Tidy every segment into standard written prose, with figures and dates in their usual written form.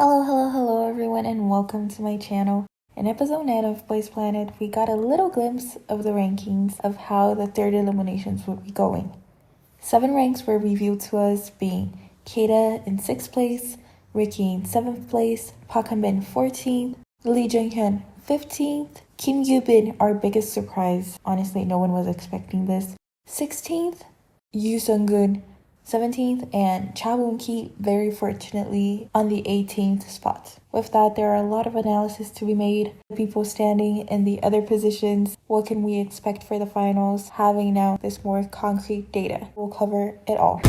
Hello everyone, and welcome to my channel. In episode 9 of Boys Planet, we got a little glimpse of the rankings of how the third eliminations would be going. 7 ranks were revealed to us, being Keita in 6th place, Ricky in 7th place, Park Han-bin 14th, Lee Jung-hyun 15th, Kim Yoo-bin, our biggest surprise, honestly no one was expecting this, 16th, Yoo Sung-gun 17th, and Cha Won-ki very fortunately on the 18th spot. With that, there are a lot of analysis to be made. People standing in the other positions, what can we expect for the finals, having now this more concrete data. We'll cover it all.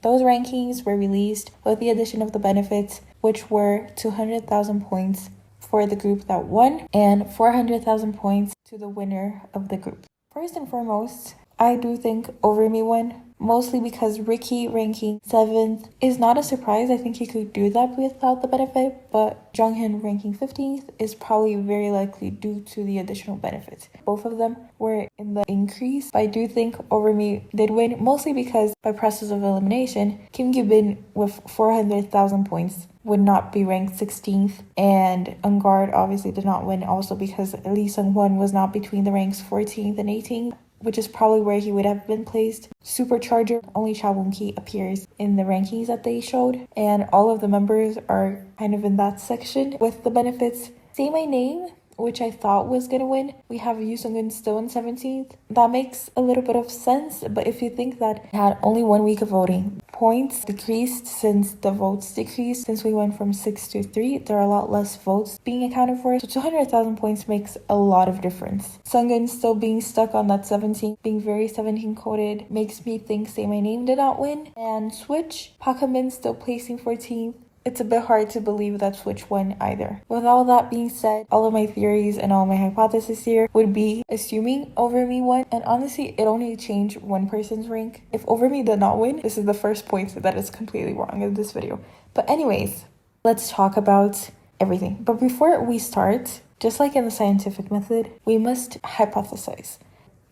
Those rankings were released with the addition of the benefits, which were 200,000 points for the group that won and 400,000 points to the winner of the group. First and foremost, I do think Overme won, mostly because Ricky ranking 7th is not a surprise. I think he could do that without the benefit, but Jung-hyun ranking 15th is probably very likely due to the additional benefits. Both of them were in the increase, but I do think Overme did win, mostly because by process of elimination, Kim Yoo-bin with 400,000 points would not be ranked 16th, and Ungard obviously did not win also because Lee Sung-won was not between the ranks 14th and 18th, which is probably where he would have been placed. Supercharger, only Cha Won-ki appears in the rankings that they showed, and all of the members are kind of in that section with the benefits. Say My Name, which I thought was gonna win. We have Yoo Sung-gun still in 17th. That makes a little bit of sense, but if you think that it had only 1 week of voting, points decreased since the votes decreased, since we went from 6 to 3, there are a lot less votes being accounted for, so 200,000 points makes a lot of difference. Sung-gun still being stuck on that 17, being very 17 coded, makes me think Say My Name did not win. And Switch, Park Han-bin still placing 14th. It's a bit hard to believe that Switch won either. With all that being said, all of my theories and all my hypotheses here would be assuming Overme won, and honestly, it only changed one person's rank. If Overme did not win, this is the first point that is completely wrong in this video. But anyways, let's talk about everything. But before we start, just like in the scientific method, we must hypothesize.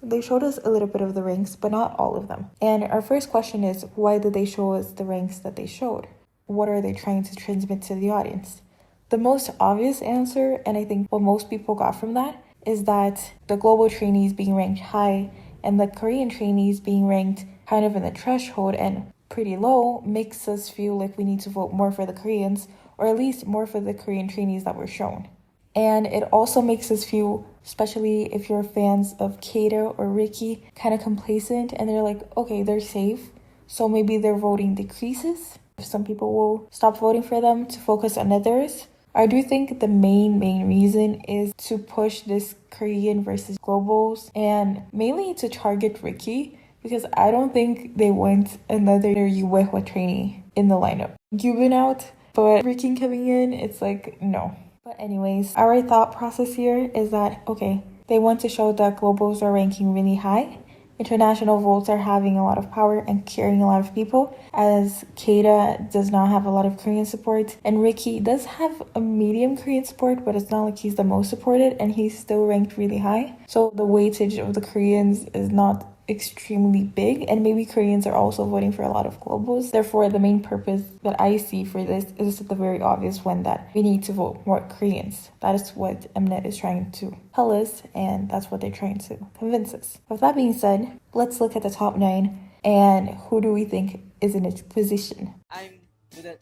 They showed us a little bit of the ranks, but not all of them. And our first question is, why did they show us the ranks that they showed? What are they trying to transmit to the audience? The most obvious answer, and I think what most people got from that, is that the global trainees being ranked high and the Korean trainees being ranked kind of in the threshold and pretty low makes us feel like we need to vote more for the Koreans, or at least more for the Korean trainees that were shown. And it also makes us feel, especially if you're fans of Keita or Ricky, kind of complacent, and they're like, okay, they're safe, so maybe their voting decreases. Some people will stop voting for them to focus on others. I do think the main reason is to push this Korean versus globals, and mainly to target Ricky, because I don't think they want another Yuehwa trainee in the lineup. Yoo-bin out, but Ricky coming in, it's like, no. But anyways, our thought process here is that, okay, they want to show that globals are ranking really high. International votes are having a lot of power and carrying a lot of people, as Keita does not have a lot of Korean support, and Ricky does have a medium Korean support, but it's not like he's the most supported, and he's still ranked really high. So the weightage of the Koreans is not extremely big, and maybe Koreans are also voting for a lot of globals. Therefore, the main purpose that I see for this is the very obvious one, that we need to vote more Koreans. That is what Mnet is trying to tell us, and that's what they're trying to convince us. With that being said, let's look at the top 9 and who do we think is in its position. I'm good at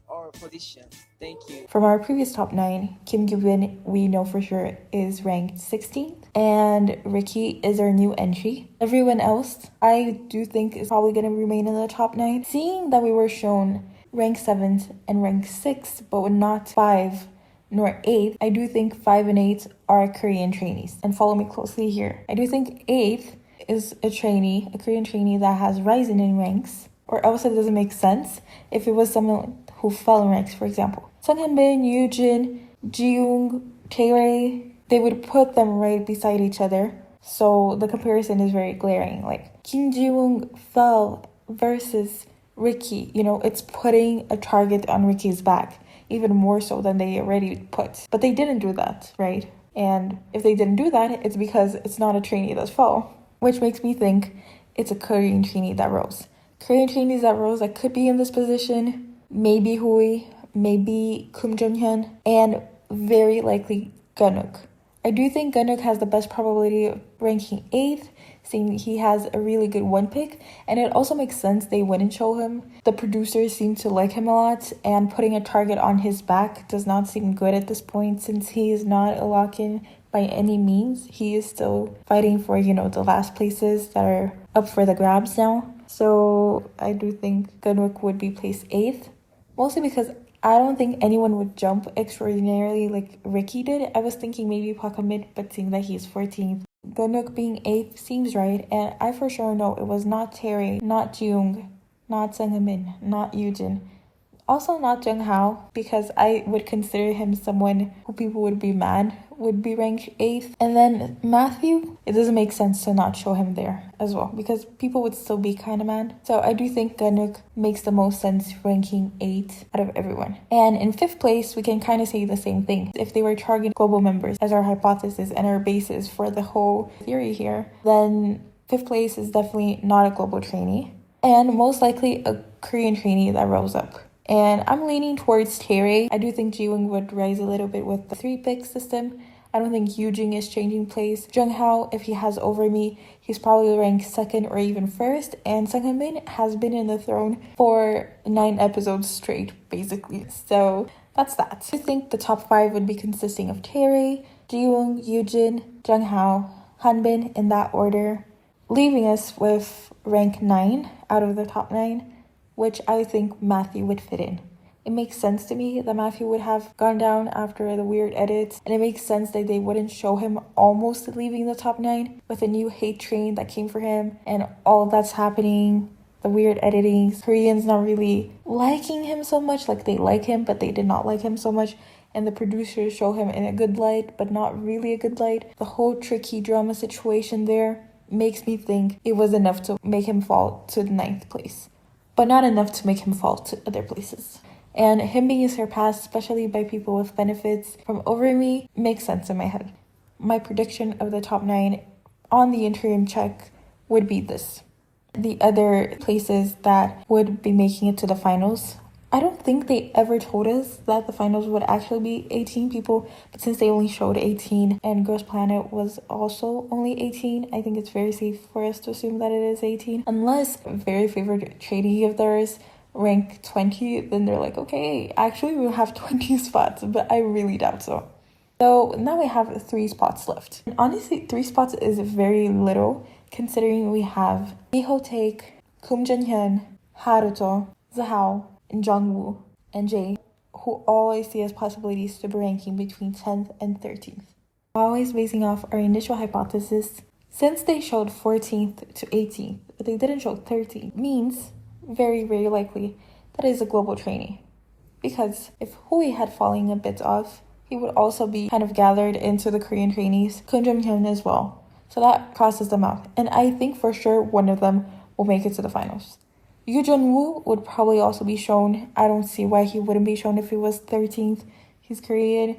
our position. Thank you. From our previous top 9, Kim Yoo-bin, we know for sure, is ranked 16th, and Ricky is our new entry. Everyone else, I do think, is probably going to remain in the top 9. Seeing that we were shown rank 7th and rank 6th, but not 5 nor 8, I do think 5 and 8 are Korean trainees. And follow me closely here. I do think 8th is a trainee, a Korean trainee that has risen in ranks, or else it doesn't make sense if it was someone who fell in ranks, for example. Sung Han-bin, Yoo-jin, Ji-young, Tae-rae, they would put them right beside each other. So the comparison is very glaring. Like Kim Ji-young fell versus Ricky. You know, it's putting a target on Ricky's back, even more so than they already put. But they didn't do that, right? And if they didn't do that, it's because it's not a trainee that fell, which makes me think it's a Korean trainee that rose. Korean trainees that rose that could be in this position, maybe Hui, maybe Kim Jong-hyun, and very likely Ganuk. I do think Ganuk has the best probability of ranking 8th, seeing he has a really good one pick, and it also makes sense they wouldn't show him. The producers seem to like him a lot, and putting a target on his back does not seem good at this point since he is not a lock-in by any means. He is still fighting for, the last places that are up for the grabs now. So I do think Ganuk would be placed 8th, mostly because I don't think anyone would jump extraordinarily like Ricky did. I was thinking maybe Park Ha-min, but seeing that he's 14th. Ganuk being 8th seems right, and I for sure know it was not Terry, not Jung, not Sung Ha-min, not Yoojin. Also not Jung Hao, because I would consider him someone who people would be mad would be ranked 8th. And then Matthew, it doesn't make sense to not show him there as well, because people would still be kind of mad. So I do think Ganuk makes the most sense ranking 8th out of everyone. And in 5th place, we can kind of say the same thing. If they were targeting global members as our hypothesis and our basis for the whole theory here, then 5th place is definitely not a global trainee, and most likely a Korean trainee that rose up. And I'm leaning towards Tae. I do think Jiwoong would rise a little bit with the 3-pick system. I don't think Yoojin is changing place. Jung Hao, if he has over me, he's probably ranked 2nd or even 1st. And Sung Ha-min has been in the throne for 9 episodes straight, basically. So that's that. I think the top 5 would be consisting of Tae, Jiwoong, Yoojin, Jung Hao, Hanbin in that order, leaving us with rank 9 out of the top 9. Which I think Matthew would fit in. It makes sense to me that Matthew would have gone down after the weird edits, and it makes sense that they wouldn't show him almost leaving the top 9 with a new hate train that came for him and all that's happening, the weird editing, Koreans not really liking him so much, like they like him but they did not like him so much, and the producers show him in a good light but not really a good light. The whole tricky drama situation there makes me think it was enough to make him fall to the 9th place. But not enough to make him fall to other places. And him being surpassed, especially by people with benefits from over me, makes sense in my head. My prediction of the top 9 on the interim check would be this. The other places that would be making it to the finals, I don't think they ever told us that the finals would actually be 18 people, but since they only showed 18 and Girls Planet was also only 18, I think it's very safe for us to assume that it is 18. Unless a very favorite trainee of theirs rank 20, then they're like, okay, actually we'll have 20 spots, but I really doubt so. So now we have 3 spots left. And honestly, 3 spots is very little considering we have Miho Taek, Kim Jong-hyun, Haruto, Zahao, and Jungwoo and Jae, who all I see as possibilities to be ranking between 10th and 13th. Always basing off our initial hypothesis, since they showed 14th to 18th, but they didn't show 13th, means very, very likely that is a global trainee. Because if Hui had fallen a bit off, he would also be kind of gathered into the Korean trainees, Kim Jong-hyun as well. So that crosses them out. And I think for sure one of them will make it to the finals. Yoo Jun-woo would probably also be shown. I don't see why he wouldn't be shown if he was 13th. He's Korean.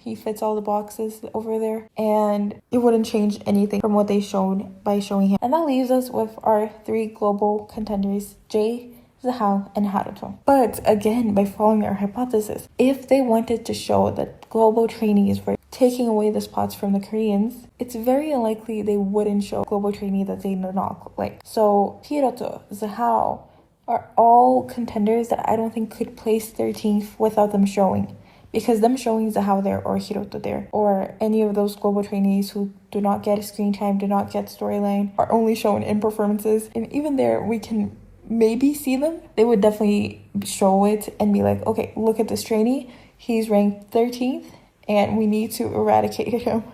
He fits all the boxes over there. And it wouldn't change anything from what they showed by showing him. And that leaves us with our 3 global contenders, Jae, Zahao, and Haruto. But again, by following our hypothesis, if they wanted to show that global trainees were taking away the spots from the Koreans, it's very unlikely they wouldn't show global trainee that they do not like. So Hiroto, Zahao are all contenders that I don't think could place 13th without them showing. Because them showing Zahao there or Hiroto there or any of those global trainees who do not get screen time, do not get storyline, are only shown in performances. And even there, we can maybe see them. They would definitely show it and be like, okay, look at this trainee. He's ranked 13th. And we need to eradicate him.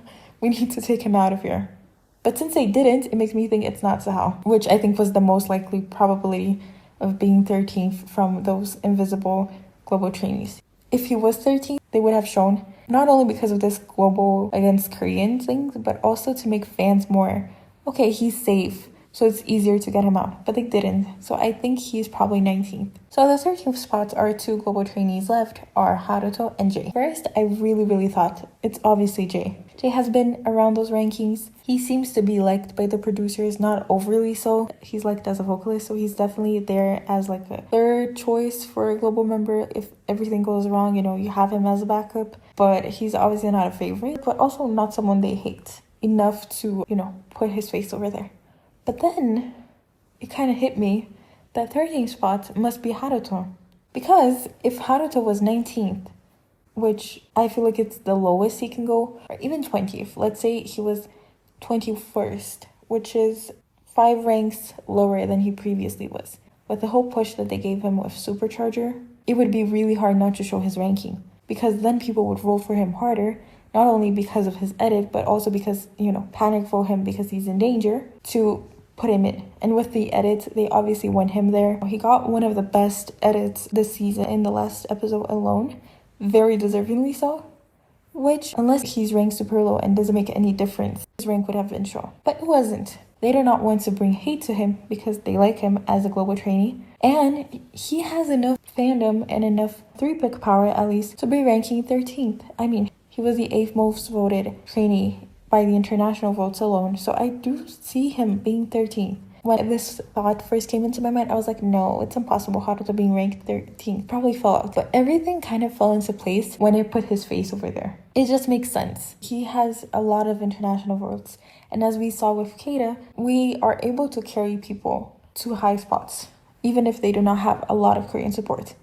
We need to take him out of here. But since they didn't, it makes me think it's not Zahao, which I think was the most likely probability of being 13th from those invisible global trainees. If he was 13th, they would have shown, not only because of this global against Korean thing, but also to make fans more, okay, he's safe. so it's easier to get him out, but they didn't. So I think he's probably 19th. So the 13th spots are 2 global trainees left are Haruto and Jay. First, I really thought it's obviously Jay. Jay has been around those rankings. He seems to be liked by the producers, not overly so. He's liked as a vocalist, so he's definitely there as like a third choice for a global member. If everything goes wrong, you have him as a backup, but he's obviously not a favorite, but also not someone they hate enough to, put his face over there. But then it kind of hit me that 13th spot must be Haruto. Because if Haruto was 19th, which I feel like it's the lowest he can go, or even 20th, let's say he was 21st, which is 5 ranks lower than he previously was. With the whole push that they gave him with Supercharger, it would be really hard not to show his ranking, because then people would roll for him harder, not only because of his edit, but also because, panic for him because he's in danger, to put him in. And with the edits, they obviously want him there. He got one of the best edits this season in the last episode alone, very deservingly so, which, unless he's ranked super low and doesn't make any difference, his rank would have been shown. But it wasn't. They do not want to bring hate to him because they like him as a global trainee, and he has enough fandom and enough 3-pick power, at least, to be ranking 13th. I mean, he was the 8th most voted trainee by the international votes alone, so I do see him being 13th. When this thought first came into my mind, I was like, no, it's impossible. Haruto being ranked 13th probably fell out. But everything kind of fell into place when I put his face over there. It just makes sense. He has a lot of international votes. And as we saw with Keita, we are able to carry people to high spots, even if they do not have a lot of Korean support.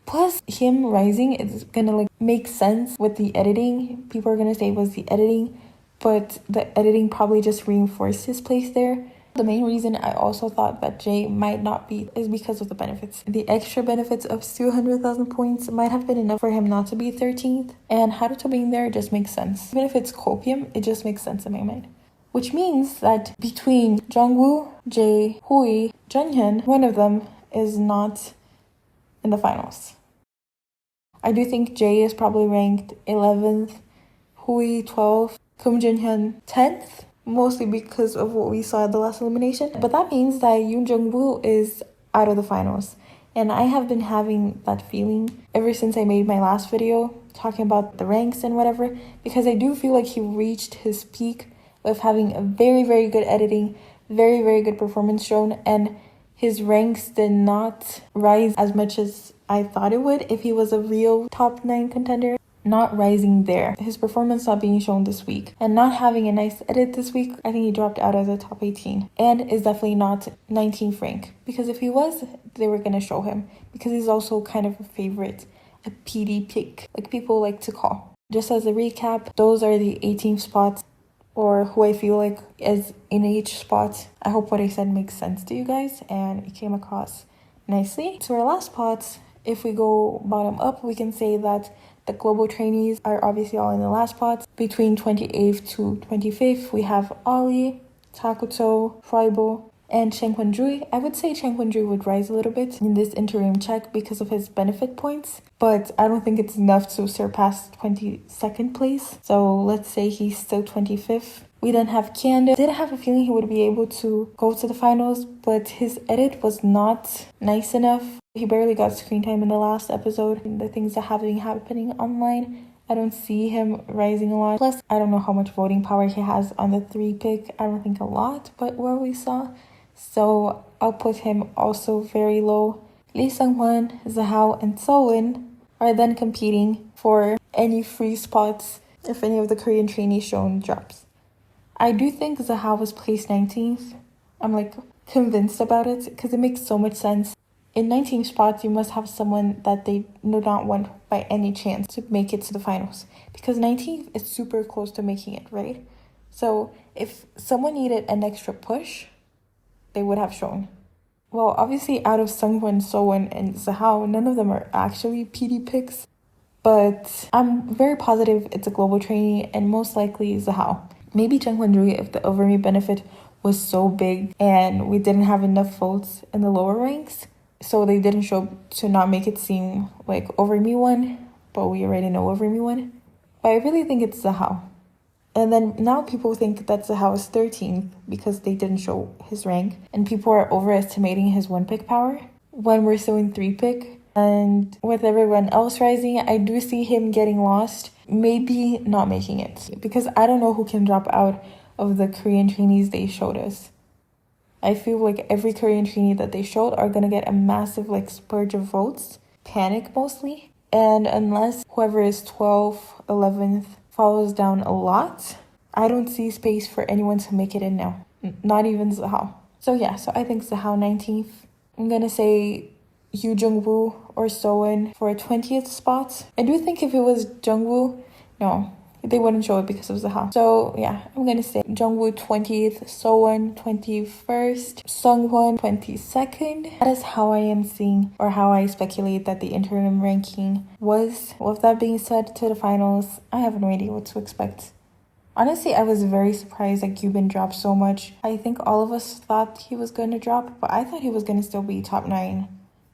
Plus, him rising is gonna make sense with the editing. People are gonna say it was the editing, but the editing probably just reinforced his place there. The main reason I also thought that Jay might not be is because of the benefits. The extra benefits of 200,000 points might have been enough for him not to be 13th, and Haruto being there just makes sense. Even if it's copium, it just makes sense in my mind. Which means that between Jungwoo, Jay, Hui, Junhyun, one of them is not in the finals. I do think Jay is probably ranked 11th, Hui 12th, Kim Junhyun 10th, mostly because of what we saw at the last elimination. But that means that Yoon Jung-woo is out of the finals. And I have been having that feeling ever since I made my last video talking about the ranks and whatever, because I do feel like he reached his peak with having a very good editing, very good performance shown, and his ranks did not rise as much as I thought it would if he was a real top 9 contender. Not rising there. His performance not being shown this week and not having a nice edit this week, I think he dropped out of the top 18 and is definitely not 19th rank, because if he was, they were going to show him, because he's also kind of a favorite, a PD pick, like people like to call. Just as a recap, those are the 18th spots, or who I feel like is in each spot. I hope what I said makes sense to you guys and it came across nicely. So our last spots, if we go bottom up, we can say that the global trainees are obviously all in the last spots. Between 28th to 25th, we have Ali, Takuto, Freibo, and Chang Kwon-jui. I would say Chang Kwon-jui would rise a little bit in this interim check because of his benefit points, but I don't think it's enough to surpass 22nd place. So let's say he's still 25th. We then have Kianda. Did have a feeling he would be able to go to the finals, but his edit was not nice enough. He barely got screen time in the last episode. The things that have been happening online, I don't see him rising a lot. Plus, I don't know how much voting power he has on the 3-pick. I don't think a lot, but what we saw. So I'll put him also very low. Lee Sung-hwan, Zahao, and Seowon are then competing for any free spots if any of the Korean trainees shown drops. I do think Zahao was placed 19th. I'm convinced about it because it makes so much sense. In 19 spots, you must have someone that they do not want by any chance to make it to the finals, because 19th is super close to making it, right? So if someone needed an extra push, they would have shown. Well, obviously out of Sungwon, Seowon, and Zahao, none of them are actually PD picks, but I'm very positive it's a global trainee and most likely Zahao. Maybe Chang Kwon-jui if the over me benefit was so big and we didn't have enough votes in the lower ranks, so they didn't show to not make it seem like over me won, but we already know over me won. But I really think it's Zahao. And then now people think that Sehao is 13th because they didn't show his rank. And people are overestimating his 1-pick power when we're still in 3-pick. And with everyone else rising, I do see him getting lost. Maybe not making it. Because I don't know who can drop out of the Korean trainees they showed us. I feel like every Korean trainee that they showed are going to get a massive like splurge of votes. Panic mostly. And unless whoever is 12th, 11th follows down a lot, I don't see space for anyone to make it in now. Not even Sehao. So yeah, so I think Sehao 19th. I'm going to say Yoo Jung-woo or Seowon for a 20th spot. I do think if it was Jung-woo, no, they wouldn't show it because of Sehao. So yeah, I'm gonna say Jung-woo 20th, Seowon 21st, Sungwon 22nd. That is how I am seeing, or how I speculate that the interim ranking was. With that being said, to the finals, I have no idea what to expect. Honestly, I was very surprised that Gyubin dropped so much. I think all of us thought he was going to drop, but I thought he was going to still be top 9.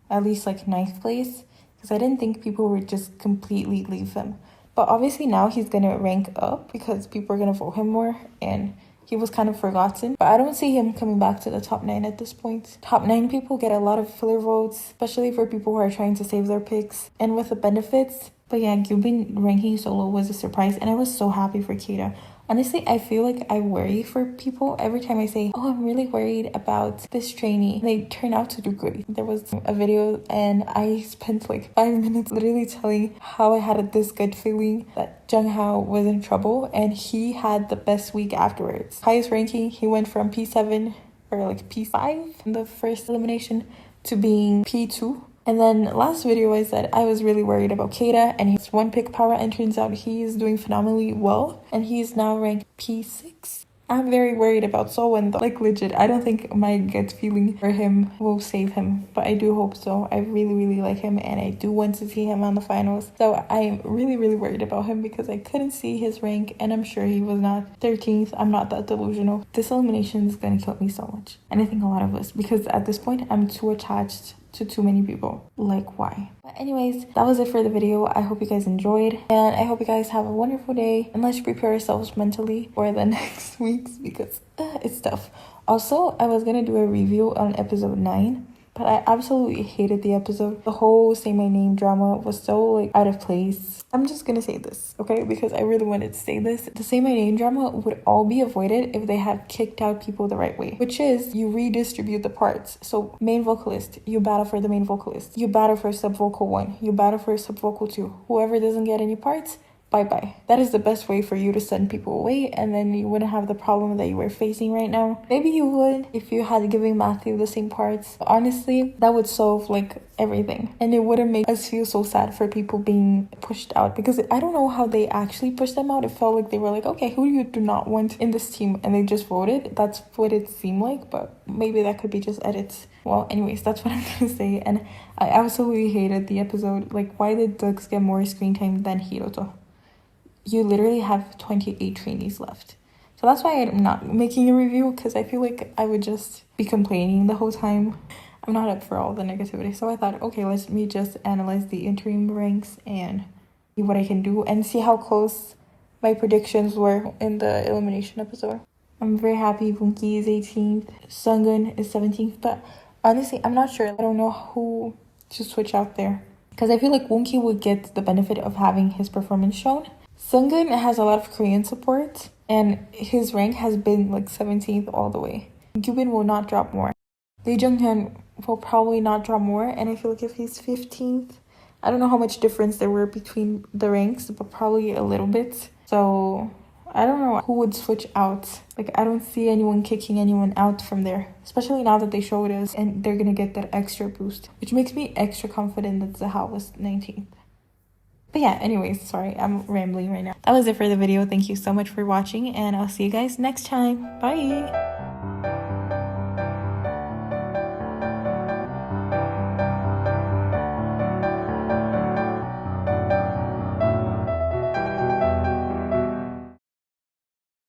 At least like 9th place. Because I didn't think people would just completely leave him. But obviously now he's going to rank up because people are going to vote him more. And he was kind of forgotten. But I don't see him coming back to the top 9 at this point. Top 9 people get a lot of filler votes. Especially for people who are trying to save their picks. And with the benefits. But yeah, Gyubin ranking so low was a surprise. And I was so happy for Keita. Honestly, I feel like I worry for people every time I say, oh, I'm really worried about this trainee. They turn out to do good. There was a video and I spent like 5 minutes literally telling how I had this good feeling that Jung Hao was in trouble, and he had the best week afterwards. Highest ranking, he went from P7 or like P5 in the first elimination to being P2. And then last video I said I was really worried about Keita and his 1-pick power, and turns out he is doing phenomenally well and he is now ranked P6. I'm very worried about Seowon though. Like legit, I don't think my gut feeling for him will save him, but I do hope so. I really like him and I do want to see him on the finals. So I'm really worried about him because I couldn't see his rank and I'm sure he was not 13th. I'm not that delusional. This elimination is gonna kill me so much. And I think a lot of us, because at this point I'm too attached to too many people. Like, why? But anyways, that was it for the video. I hope you guys enjoyed and I hope you guys have a wonderful day, and let's prepare ourselves mentally for the next weeks because it's tough. Also, I was gonna do a review on episode 9, but I absolutely hated the episode. The whole Say My Name drama was so like out of place. I'm just gonna say this, okay? Because I really wanted to say this. The Say My Name drama would all be avoided if they had kicked out people the right way. Which is, you redistribute the parts. So main vocalist, you battle for the main vocalist. You battle for sub vocal 1. You battle for sub vocal 2. Whoever doesn't get any parts, bye-bye. That is the best way for you to send people away, and then you wouldn't have the problem that you were facing right now. Maybe you would if you had given Matthew the same parts. But honestly, that would solve like everything. And it wouldn't make us feel so sad for people being pushed out, because I don't know how they actually pushed them out. It felt like they were like, okay, who you do not want in this team? And they just voted. That's what it seemed like, but maybe that could be just edits. Well, anyways, that's what I'm gonna say. And I absolutely hated the episode. Like, why did Dux get more screen time than Hiroto? You literally have 28 trainees left. So that's why I'm not making a review, because I feel like I would just be complaining the whole time. I'm not up for all the negativity. So I thought, okay, let me just analyze the interim ranks and see what I can do and see how close my predictions were in the elimination episode. I'm very happy Woonki is 18th, Sunggun is 17th, but honestly, I'm not sure. I don't know who to switch out there, because I feel like Woonki would get the benefit of having his performance shown. Sunggun has a lot of Korean support, and his rank has been like 17th all the way. Gyubin will not drop more. Lee Jung-hyun will probably not drop more, and I feel like if he's 15th, I don't know how much difference there were between the ranks, but probably a little bit. So I don't know who would switch out. Like, I don't see anyone kicking anyone out from there, especially now that they showed us and they're gonna get that extra boost, which makes me extra confident that Sehao was 19th. But yeah, anyways, sorry, I'm rambling right now. That was it for the video. Thank you so much for watching, and I'll see you guys next time. Bye!